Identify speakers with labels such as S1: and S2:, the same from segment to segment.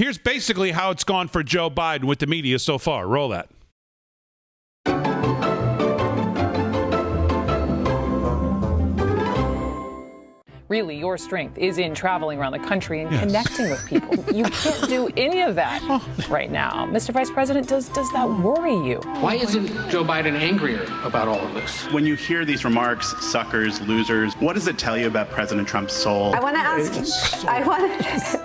S1: Here's basically how it's gone for Joe Biden with the media so far. Roll that.
S2: Really, your strength is in traveling around the country and connecting with people. You can't do any of that right now. Mr. Vice President, does that worry you?
S3: Why isn't Joe Biden angrier about all of this?
S4: When you hear these remarks, suckers, losers, what does it tell you about President Trump's soul?
S5: I want to ask you.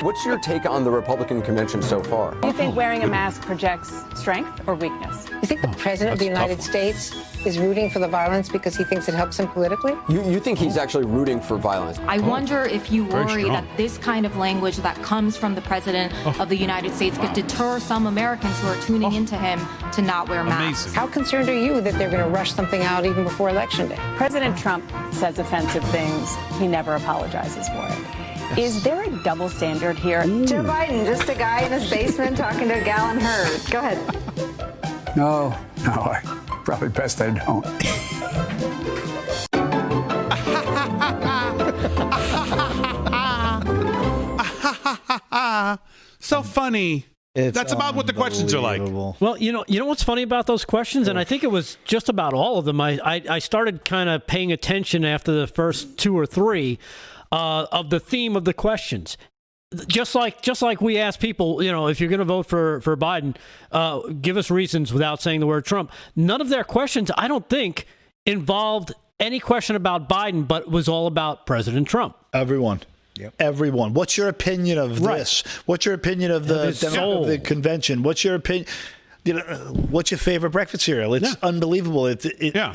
S6: What's your take on the Republican convention so far?
S7: Do you think wearing a mask projects strength or weakness?
S5: You think the President of the United States is rooting for the violence because he thinks it helps him politically?
S6: You think he's actually rooting for violence?
S8: I wonder if you worry that this kind of language that comes from the President of the United States could deter some Americans who are tuning into him to not wear masks.
S1: Amazing.
S5: How concerned are you that they're going to rush something out even before Election Day?
S7: President Trump says offensive things. He never apologizes for it. Is there a double standard here?
S5: Joe Biden, just a guy in his basement talking to a gal in hers. Go ahead.
S9: No, probably best I don't.
S1: So funny. That's about what the questions are like.
S10: Well, you know what's funny about those questions, and I think it was just about all of them. I started kind of paying attention after the first two or three of the theme of the questions. Just like we ask people, if you're going to vote for Biden, give us reasons without saying the word Trump. None of their questions, I don't think, involved any question about Biden, but was all about President Trump.
S11: Everyone. Yep. Everyone. What's your opinion of this? What's your opinion of the convention? What's your opinion? What's your favorite breakfast cereal? It's unbelievable.
S1: Yeah.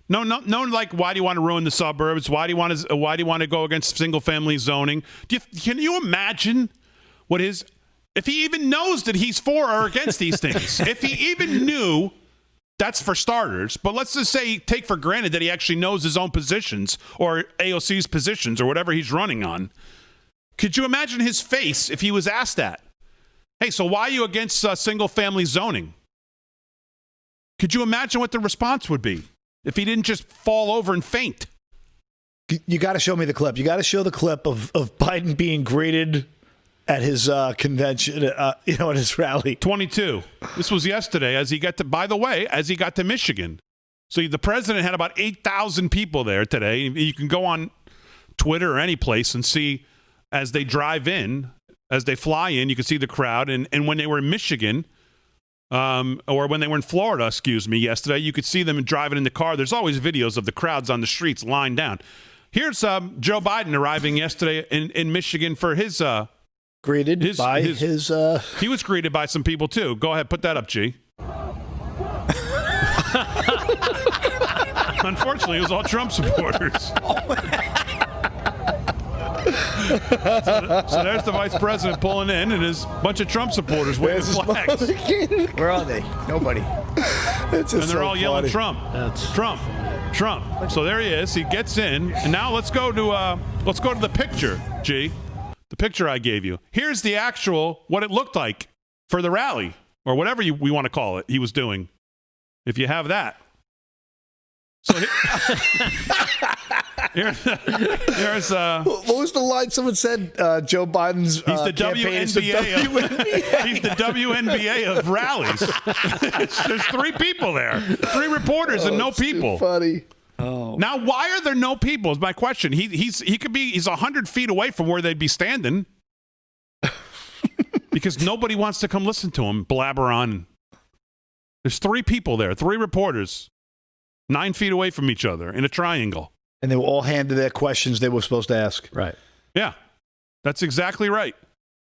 S1: No. Like, why do you want to ruin the suburbs? Why do you want to go against single family zoning? Can you imagine if he even knows that he's for or against these things? If he even knew, that's for starters. But let's just say, take for granted that he actually knows his own positions or AOC's positions or whatever he's running on. Could you imagine his face if he was asked that? Hey, so why are you against single family zoning? Could you imagine what the response would be if he didn't just fall over and faint?
S11: You got to show me the clip. You got to show the clip of Biden being greeted at his convention, at his rally.
S1: 22. This was yesterday as he got to Michigan. So the president had about 8,000 people there today. You can go on Twitter or any place and see as they drive in, as they fly in, you can see the crowd. And when they were in Michigan, or when they were in Florida, yesterday, you could see them driving in the car. There's always videos of the crowds on the streets lined down. Here's Joe Biden arriving yesterday in Michigan for his... He was greeted by some people, too. Go ahead, put that up, G. Unfortunately, it was all Trump supporters. So there's the vice president pulling in, and his bunch of Trump supporters waving flags.
S9: Where are they? Nobody.
S1: And they're all yelling Trump. Trump. So there he is. He gets in, and now let's go to the picture, G. The picture I gave you. Here's the actual what it looked like for the rally, or whatever we want to call it. He was doing. If you have that. So here's
S11: what was the line someone said? Joe Biden's
S1: he's the WNBA. He's the WNBA of rallies. There's three people there, three reporters, and no people.
S11: Funny.
S1: Oh. Now, why are there no people? Is my question. He's 100 feet away from where they'd be standing because nobody wants to come listen to him blabber on. There's three people there, three reporters, 9 feet away from each other in a triangle.
S11: And they were all handed their questions they were supposed to ask.
S10: Right.
S1: Yeah, that's exactly right.